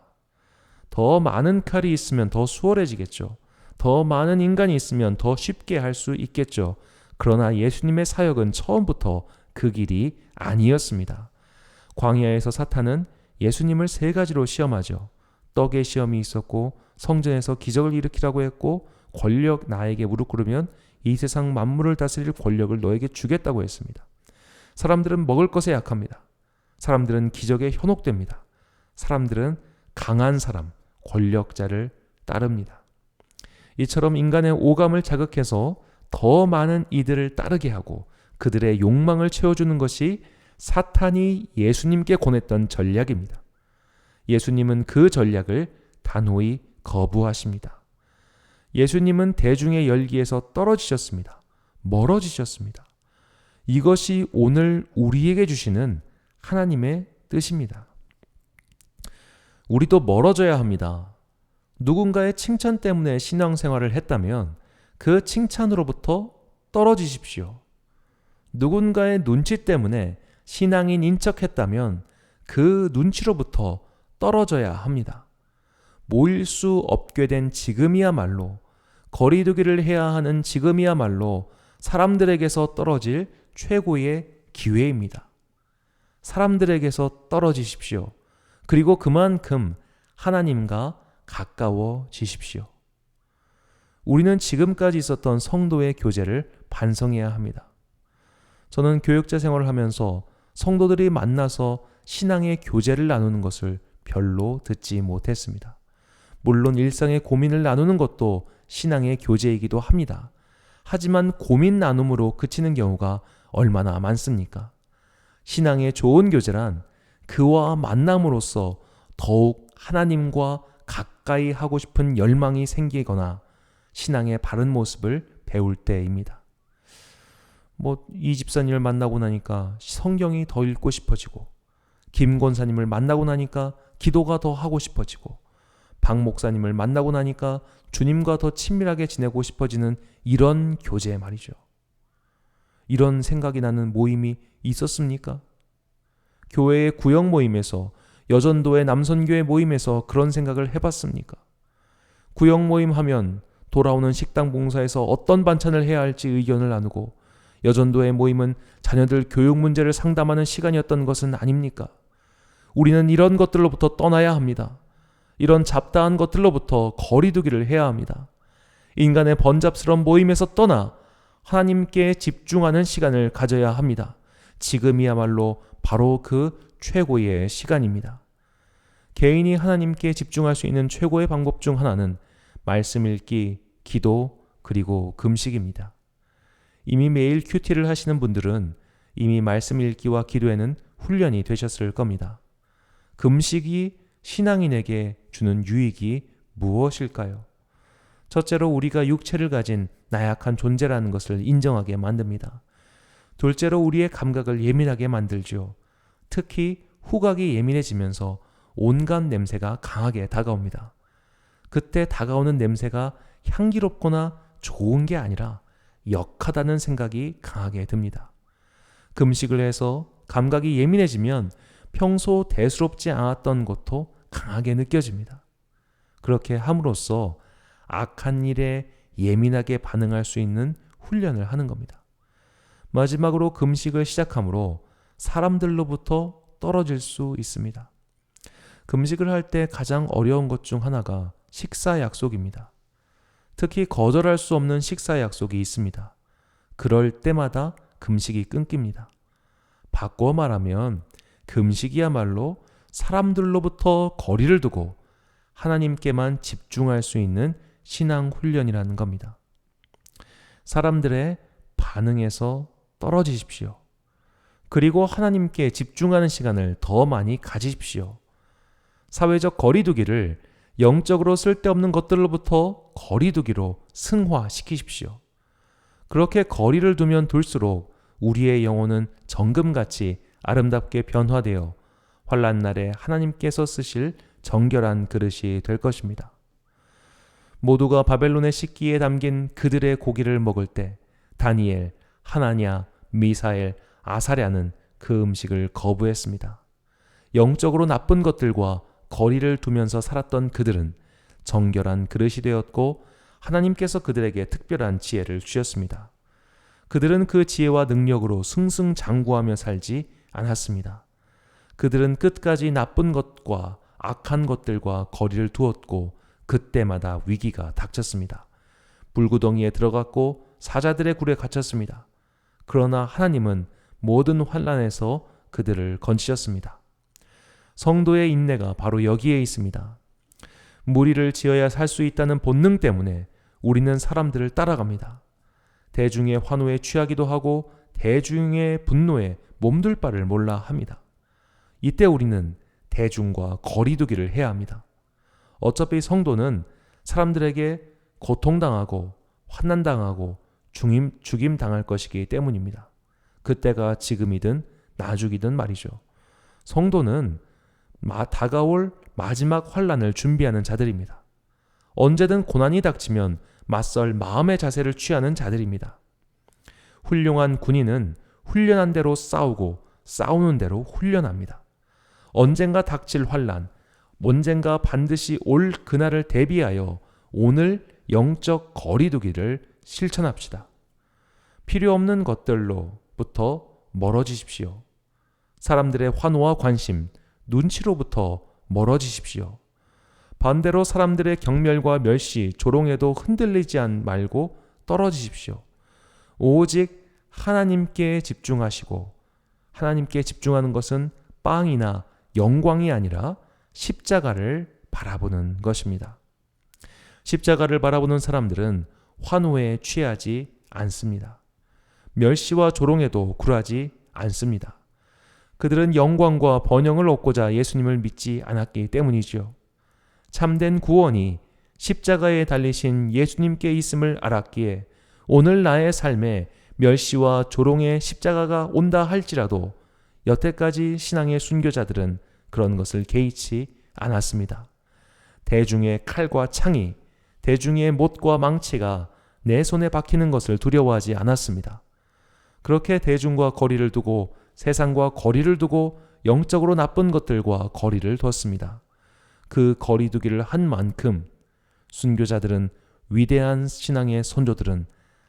더 많은 칼이 있으면 더 수월해지겠죠. 더 많은 인간이 있으면 더 쉽게 할 수 있겠죠. 그러나 예수님의 사역은 처음부터 그 길이 아니었습니다. 광야에서 사탄은 예수님을 세 가지로 시험하죠. 떡의 시험이 있었고 성전에서 기적을 일으키라고 했고 권력 나에게 무릎 꿇으면 이 세상 만물을 다스릴 권력을 너에게 주겠다고 했습니다. 사람들은 먹을 것에 약합니다. 사람들은 기적에 현혹됩니다. 사람들은 강한 사람, 권력자를 따릅니다. 이처럼 인간의 오감을 자극해서 더 많은 이들을 따르게 하고 그들의 욕망을 채워주는 것이 사탄이 예수님께 권했던 전략입니다. 예수님은 그 전략을 단호히 거부하십니다. 예수님은 대중의 열기에서 떨어지셨습니다. 멀어지셨습니다. 이것이 오늘 우리에게 주시는 하나님의 뜻입니다. 우리도 멀어져야 합니다. 누군가의 칭찬 때문에 신앙생활을 했다면 그 칭찬으로부터 떨어지십시오. 누군가의 눈치 때문에 신앙인 인척했다면 그 눈치로부터 떨어져야 합니다. 모일 수 없게 된 지금이야말로, 거리두기를 해야 하는 지금이야말로 사람들에게서 떨어질 최고의 기회입니다. 사람들에게서 떨어지십시오. 그리고 그만큼 하나님과 가까워지십시오. 우리는 지금까지 있었던 성도의 교제를 반성해야 합니다. 저는 교육자 생활을 하면서 성도들이 만나서 신앙의 교제를 나누는 것을 별로 듣지 못했습니다. 물론 일상의 고민을 나누는 것도 신앙의 교제이기도 합니다. 하지만 고민 나눔으로 그치는 경우가 얼마나 많습니까? 신앙의 좋은 교제란 그와 만남으로써 더욱 하나님과 가까이 하고 싶은 열망이 생기거나 신앙의 바른 모습을 배울 때입니다. 이 집사님을 만나고 나니까 성경이 더 읽고 싶어지고, 김 권사님을 만나고 나니까 기도가 더 하고 싶어지고, 박 목사님을 만나고 나니까 주님과 더 친밀하게 지내고 싶어지는 이런 교제 말이죠. 이런 생각이 나는 모임이 있었습니까? 교회의 구역 모임에서, 여전도의 남선교회 모임에서 그런 생각을 해봤습니까? 구역 모임 하면 돌아오는 식당 봉사에서 어떤 반찬을 해야 할지 의견을 나누고, 여전도의 모임은 자녀들 교육 문제를 상담하는 시간이었던 것은 아닙니까? 우리는 이런 것들로부터 떠나야 합니다. 이런 잡다한 것들로부터 거리두기를 해야 합니다. 인간의 번잡스러운 모임에서 떠나 하나님께 집중하는 시간을 가져야 합니다. 지금이야말로 바로 그 최고의 시간입니다. 개인이 하나님께 집중할 수 있는 최고의 방법 중 하나는 말씀 읽기, 기도, 그리고 금식입니다. 이미 매일 큐티를 하시는 분들은 이미 말씀 읽기와 기도에는 훈련이 되셨을 겁니다. 금식이 신앙인에게 주는 유익이 무엇일까요? 첫째로 우리가 육체를 가진 나약한 존재라는 것을 인정하게 만듭니다. 둘째로 우리의 감각을 예민하게 만들죠. 특히 후각이 예민해지면서 온갖 냄새가 강하게 다가옵니다. 그때 다가오는 냄새가 향기롭거나 좋은 게 아니라 역하다는 생각이 강하게 듭니다. 금식을 해서 감각이 예민해지면 평소 대수롭지 않았던 것도 강하게 느껴집니다. 그렇게 함으로써 악한 일에 예민하게 반응할 수 있는 훈련을 하는 겁니다. 마지막으로 금식을 시작함으로 사람들로부터 떨어질 수 있습니다. 금식을 할 때 가장 어려운 것 중 하나가 식사 약속입니다. 특히 거절할 수 없는 식사 약속이 있습니다. 그럴 때마다 금식이 끊깁니다. 바꿔 말하면 금식이야말로 사람들로부터 거리를 두고 하나님께만 집중할 수 있는 신앙 훈련이라는 겁니다. 사람들의 반응에서 떨어지십시오. 그리고 하나님께 집중하는 시간을 더 많이 가지십시오. 사회적 거리두기를 영적으로 쓸데없는 것들로부터 거리두기로 승화시키십시오. 그렇게 거리를 두면 둘수록 우리의 영혼은 정금같이 아름답게 변화되어 환난 날에 하나님께서 쓰실 정결한 그릇이 될 것입니다. 모두가 바벨론의 식기에 담긴 그들의 고기를 먹을 때 다니엘, 하나냐, 미사엘, 아사랴는 그 음식을 거부했습니다. 영적으로 나쁜 것들과 거리를 두면서 살았던 그들은 정결한 그릇이 되었고 하나님께서 그들에게 특별한 지혜를 주셨습니다. 그들은 그 지혜와 능력으로 승승장구하며 살지 않았습니다. 그들은 끝까지 나쁜 것과 악한 것들과 거리를 두었고 그때마다 위기가 닥쳤습니다. 불구덩이에 들어갔고 사자들의 굴에 갇혔습니다. 그러나 하나님은 모든 환난에서 그들을 건지셨습니다. 성도의 인내가 바로 여기에 있습니다. 무리를 지어야 살 수 있다는 본능 때문에 우리는 사람들을 따라갑니다. 대중의 환호에 취하기도 하고 대중의 분노에 몸둘 바를 몰라 합니다. 이때 우리는 대중과 거리두기를 해야 합니다. 어차피 성도는 사람들에게 고통당하고 환난당하고 죽임당할 것이기 때문입니다. 그때가 지금이든 나중이든 말이죠. 성도는 다가올 마지막 환난을 준비하는 자들입니다. 언제든 고난이 닥치면 맞설 마음의 자세를 취하는 자들입니다. 훌륭한 군인은 훈련한 대로 싸우고 싸우는 대로 훈련합니다. 언젠가 닥칠 환난, 언젠가 반드시 올 그날을 대비하여 오늘 영적 거리두기를 실천합시다. 필요 없는 것들로부터 멀어지십시오. 사람들의 환호와 관심, 눈치로부터 멀어지십시오. 반대로 사람들의 경멸과 멸시, 조롱에도 흔들리지 말고 떨어지십시오. 오직 하나님께 집중하시고 하나님께 집중하는 것은 빵이나 영광이 아니라 십자가를 바라보는 것입니다. 십자가를 바라보는 사람들은 환호에 취하지 않습니다. 멸시와 조롱에도 굴하지 않습니다. 그들은 영광과 번영을 얻고자 예수님을 믿지 않았기 때문이지요. 참된 구원이 십자가에 달리신 예수님께 있음을 알았기에 오늘 나의 삶에 멸시와 조롱의 십자가가 온다 할지라도 여태까지 신앙의 순교자들은 그런 것을 개의치 않았습니다. 대중의 칼과 창이, 대중의 못과 망치가 내 손에 박히는 것을 두려워하지 않았습니다. 그렇게 대중과 거리를 두고 세상과 거리를 두고 영적으로 나쁜 것들과 거리를 뒀습니다. 그 거리두기를 한 만큼 순교자들은, 위대한 신앙의 선조들은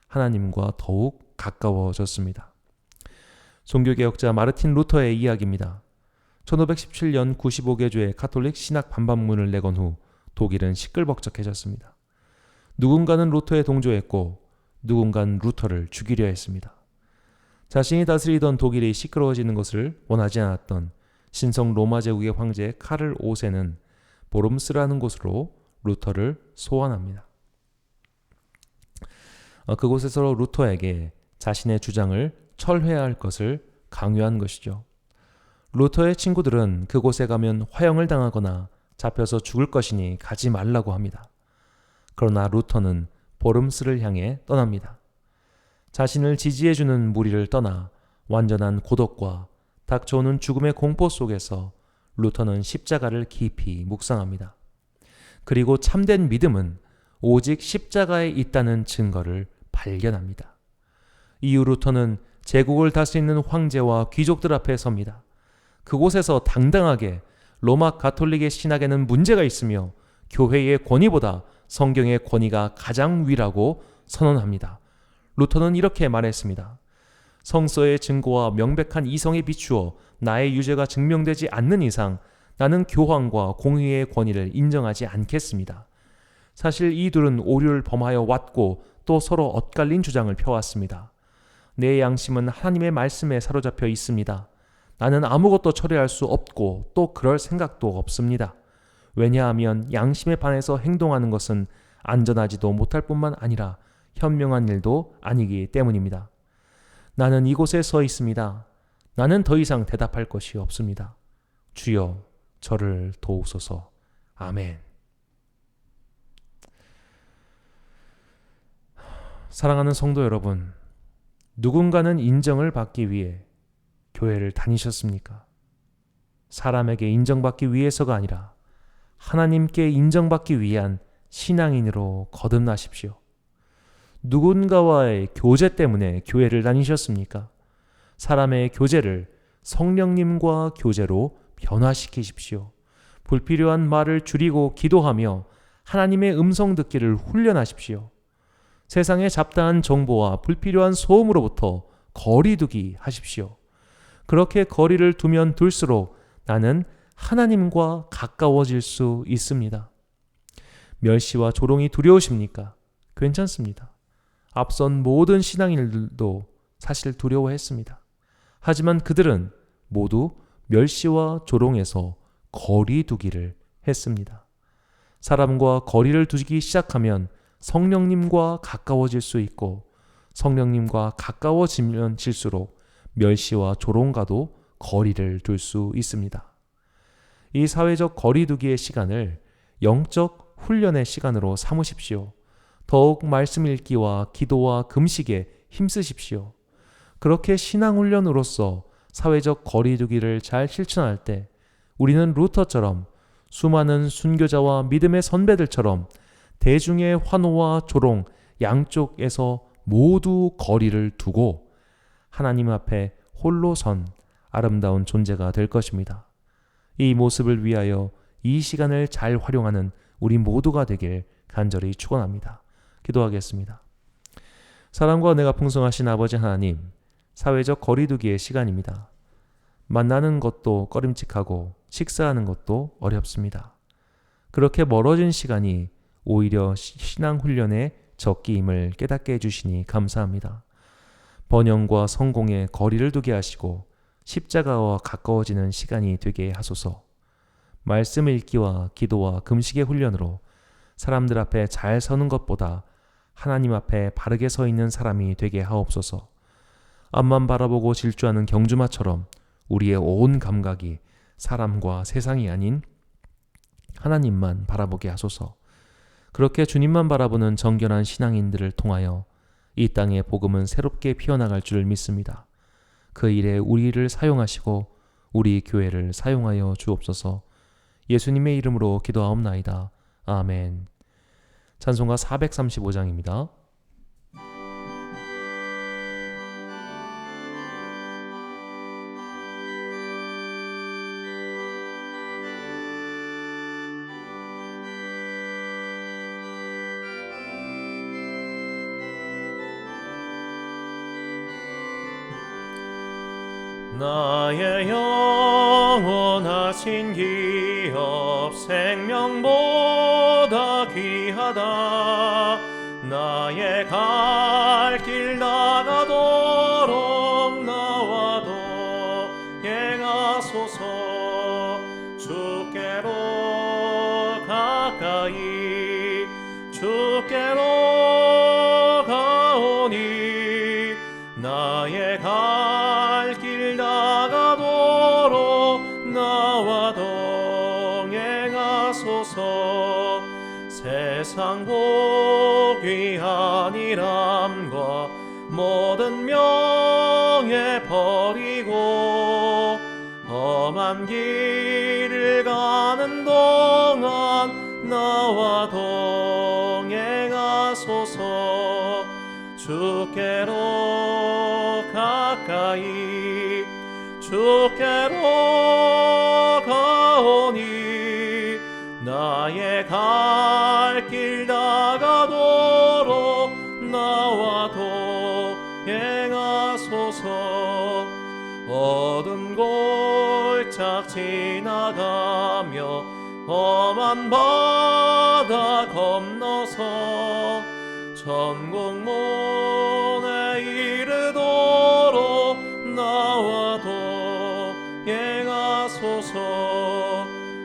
하나님과 더욱 가까워졌습니다. 종교개혁자 마르틴 루터의 이야기입니다. 1517년 95개조의 가톨릭 신학 반박문을 내건 후 독일은 시끌벅적해졌습니다. 누군가는 루터에 동조했고 누군가는 루터를 죽이려 했습니다. 자신이 다스리던 독일이 시끄러워지는 것을 원하지 않았던 신성 로마 제국의 황제 카를 5세는 보름스라는 곳으로 루터를 소환합니다. 그곳에서 루터에게 자신의 주장을 철회할 것을 강요한 것이죠. 루터의 친구들은 그곳에 가면 화형을 당하거나 잡혀서 죽을 것이니 가지 말라고 합니다. 그러나 루터는 보름스를 향해 떠납니다. 자신을 지지해주는 무리를 떠나 완전한 고독과 닥쳐오는 죽음의 공포 속에서 루터는 십자가를 깊이 묵상합니다. 그리고 참된 믿음은 오직 십자가에 있다는 증거를 발견합니다. 이후 루터는 제국을 다스리는 황제와 귀족들 앞에 섭니다. 그곳에서 당당하게 로마 가톨릭의 신학에는 문제가 있으며 교회의 권위보다 성경의 권위가 가장 위라고 선언합니다. 루터는 이렇게 말했습니다. 성서의 증거와 명백한 이성에 비추어 나의 유죄가 증명되지 않는 이상 나는 교황과 공의의 권위를 인정하지 않겠습니다. 사실 이 둘은 오류를 범하여 왔고 또 서로 엇갈린 주장을 펴왔습니다. 내 양심은 하나님의 말씀에 사로잡혀 있습니다. 나는 아무것도 처리할 수 없고 또 그럴 생각도 없습니다. 왜냐하면 양심에 반해서 행동하는 것은 안전하지도 못할 뿐만 아니라 현명한 일도 아니기 때문입니다. 나는 이곳에 서 있습니다. 나는 더 이상 대답할 것이 없습니다. 주여 저를 도우소서. 아멘. 사랑하는 성도 여러분, 누군가는 인정을 받기 위해 교회를 다니셨습니까? 사람에게 인정받기 위해서가 아니라 하나님께 인정받기 위한 신앙인으로 거듭나십시오. 누군가와의 교제 때문에 교회를 다니셨습니까? 사람의 교제를 성령님과 교제로 변화시키십시오. 불필요한 말을 줄이고 기도하며 하나님의 음성 듣기를 훈련하십시오. 세상의 잡다한 정보와 불필요한 소음으로부터 거리두기 하십시오. 그렇게 거리를 두면 둘수록 나는 하나님과 가까워질 수 있습니다. 멸시와 조롱이 두려우십니까? 괜찮습니다. 앞선 모든 신앙인들도 사실 두려워했습니다. 하지만 그들은 모두 멸시와 조롱에서 거리두기를 했습니다. 사람과 거리를 두기 시작하면 성령님과 가까워질 수 있고 성령님과 가까워지면 질수록 멸시와 조롱과도 거리를 둘 수 있습니다. 이 사회적 거리두기의 시간을 영적 훈련의 시간으로 삼으십시오. 더욱 말씀 읽기와 기도와 금식에 힘쓰십시오. 그렇게 신앙훈련으로서 사회적 거리두기를 잘 실천할 때 우리는 루터처럼 수많은 순교자와 믿음의 선배들처럼 대중의 환호와 조롱 양쪽에서 모두 거리를 두고 하나님 앞에 홀로 선 아름다운 존재가 될 것입니다. 이 모습을 위하여 이 시간을 잘 활용하는 우리 모두가 되길 간절히 축원합니다. 기도하겠습니다. 사랑과 은혜가 풍성하신 아버지 하나님, 사회적 거리두기의 시간입니다. 만나는 것도 꺼림칙하고 식사하는 것도 어렵습니다. 그렇게 멀어진 시간이 오히려 신앙훈련의 적기임을 깨닫게 해주시니 감사합니다. 번영과 성공에 거리를 두게 하시고 십자가와 가까워지는 시간이 되게 하소서. 말씀 읽기와 기도와 금식의 훈련으로 사람들 앞에 잘 서는 것보다 하나님 앞에 바르게 서 있는 사람이 되게 하옵소서. 앞만 바라보고 질주하는 경주마처럼 우리의 온 감각이 사람과 세상이 아닌 하나님만 바라보게 하소서. 그렇게 주님만 바라보는 정결한 신앙인들을 통하여 이 땅의 복음은 새롭게 피어나갈 줄 믿습니다. 그 일에 우리를 사용하시고 우리 교회를 사용하여 주옵소서. 예수님의 이름으로 기도하옵나이다. 아멘. 찬송가 435장입니다.
나의 영원하신 기업 생명보다 귀하다. 나의 갈 길 나가도록 나와도 행하소서. 주께로 가까이 주께로 가오니 나의 갈 길 나가도록 나와 동행하소서. 세상 복귀한 일함과 모든 명예 버리고 험한 길을 가는 동안 나와 동행하소서. 주께로 가까이 주께로 가오니 나의 갈 길 나가도록 나와 동행하소서. 어두운 골짝 지나가며 험한 바다 건너서 천국문에 이르도록 나와 동행하소서.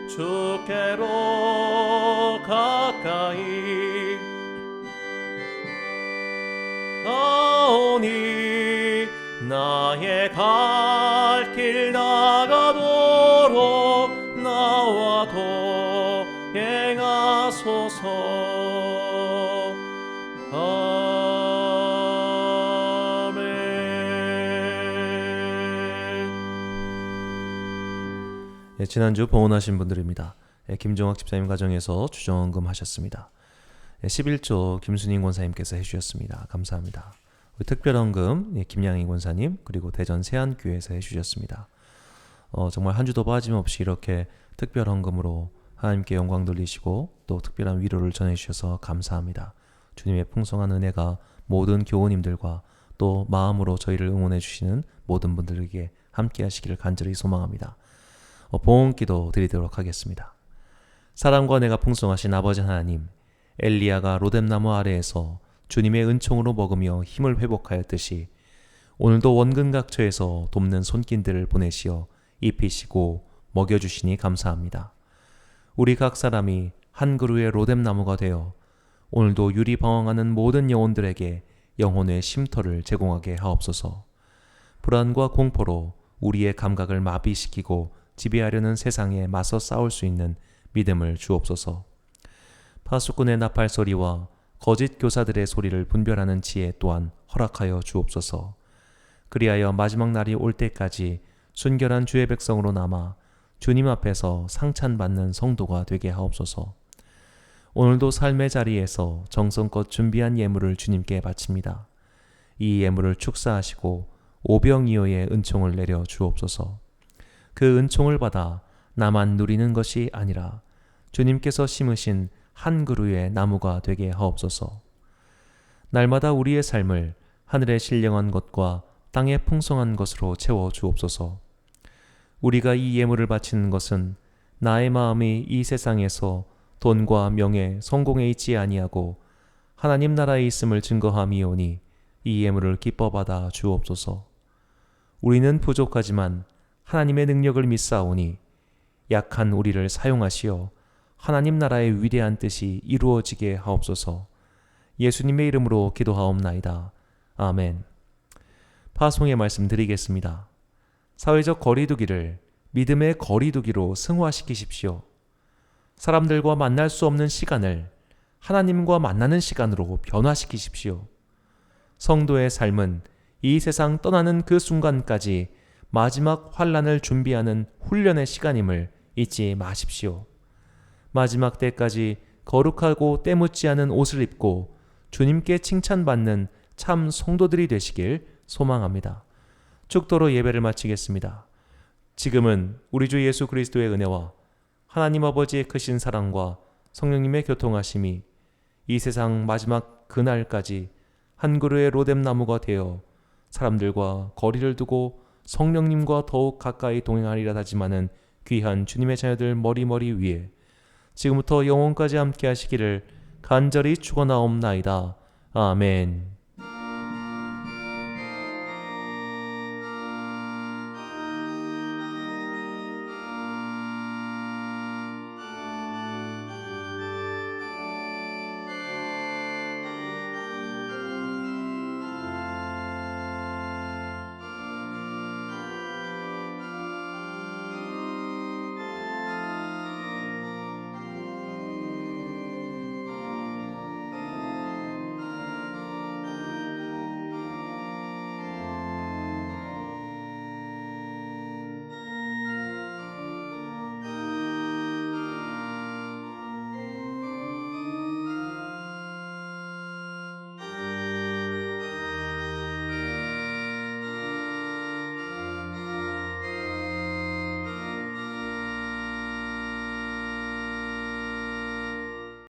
주께로 가까이 가오니 나의 갈 길 나가도록 나와 동행하소서.
예, 지난주 봉헌하신 분들입니다. 김종학 집사님 가정에서 주정헌금 하셨습니다. 11조 김순인 권사님께서 해주셨습니다. 감사합니다. 특별헌금 김양희 권사님 그리고 대전 세안교회에서 해주셨습니다. 정말 한 주도 빠짐없이 이렇게 특별헌금으로 하나님께 영광 돌리시고 또 특별한 위로를 전해주셔서 감사합니다. 주님의 풍성한 은혜가 모든 교우님들과 또 마음으로 저희를 응원해 주시는 모든 분들에게 함께 하시기를 간절히 소망합니다. 봉헌기도 드리도록 하겠습니다. 사랑과 은혜가 풍성하신 아버지 하나님, 엘리야가 로뎀나무 아래에서 주님의 은총으로 먹으며 힘을 회복하였듯이 오늘도 원근각처에서 돕는 손길들을 보내시어 입히시고 먹여주시니 감사합니다. 우리 각 사람이 한 그루의 로뎀나무가 되어 오늘도 유리방황하는 모든 영혼들에게 영혼의 쉼터를 제공하게 하옵소서. 불안과 공포로 우리의 감각을 마비시키고 지배하려는 세상에 맞서 싸울 수 있는 믿음을 주옵소서. 파수꾼의 나팔 소리와 거짓 교사들의 소리를 분별하는 지혜 또한 허락하여 주옵소서. 그리하여 마지막 날이 올 때까지 순결한 주의 백성으로 남아 주님 앞에서 상찬받는 성도가 되게 하옵소서. 오늘도 삶의 자리에서 정성껏 준비한 예물을 주님께 바칩니다. 이 예물을 축사하시고 오병이어의 은총을 내려 주옵소서. 그 은총을 받아 나만 누리는 것이 아니라 주님께서 심으신 한 그루의 나무가 되게 하옵소서. 날마다 우리의 삶을 하늘의 신령한 것과 땅의 풍성한 것으로 채워 주옵소서. 우리가 이 예물을 바치는 것은 나의 마음이 이 세상에서 돈과 명예, 성공에 있지 아니하고 하나님 나라에 있음을 증거함이오니 이 예물을 기뻐 받아 주옵소서. 우리는 부족하지만 하나님의 능력을 믿사오니 약한 우리를 사용하시어 하나님 나라의 위대한 뜻이 이루어지게 하옵소서. 예수님의 이름으로 기도하옵나이다. 아멘. 파송의 말씀 드리겠습니다. 사회적 거리두기를 믿음의 거리두기로 승화시키십시오. 사람들과 만날 수 없는 시간을 하나님과 만나는 시간으로 변화시키십시오. 성도의 삶은 이 세상 떠나는 그 순간까지 마지막 환란을 준비하는 훈련의 시간임을 잊지 마십시오. 마지막 때까지 거룩하고 때묻지 않은 옷을 입고 주님께 칭찬받는 참 성도들이 되시길 소망합니다. 축도로 예배를 마치겠습니다. 지금은 우리 주 예수 그리스도의 은혜와 하나님 아버지의 크신 사랑과 성령님의 교통하심이 이 세상 마지막 그날까지 한 그루의 로뎀나무가 되어 사람들과 거리를 두고 성령님과 더욱 가까이 동행하리라 다짐하는 귀한 주님의 자녀들 머리머리 위에 지금부터 영원까지 함께 하시기를 간절히 축원하옵나이다. 아멘.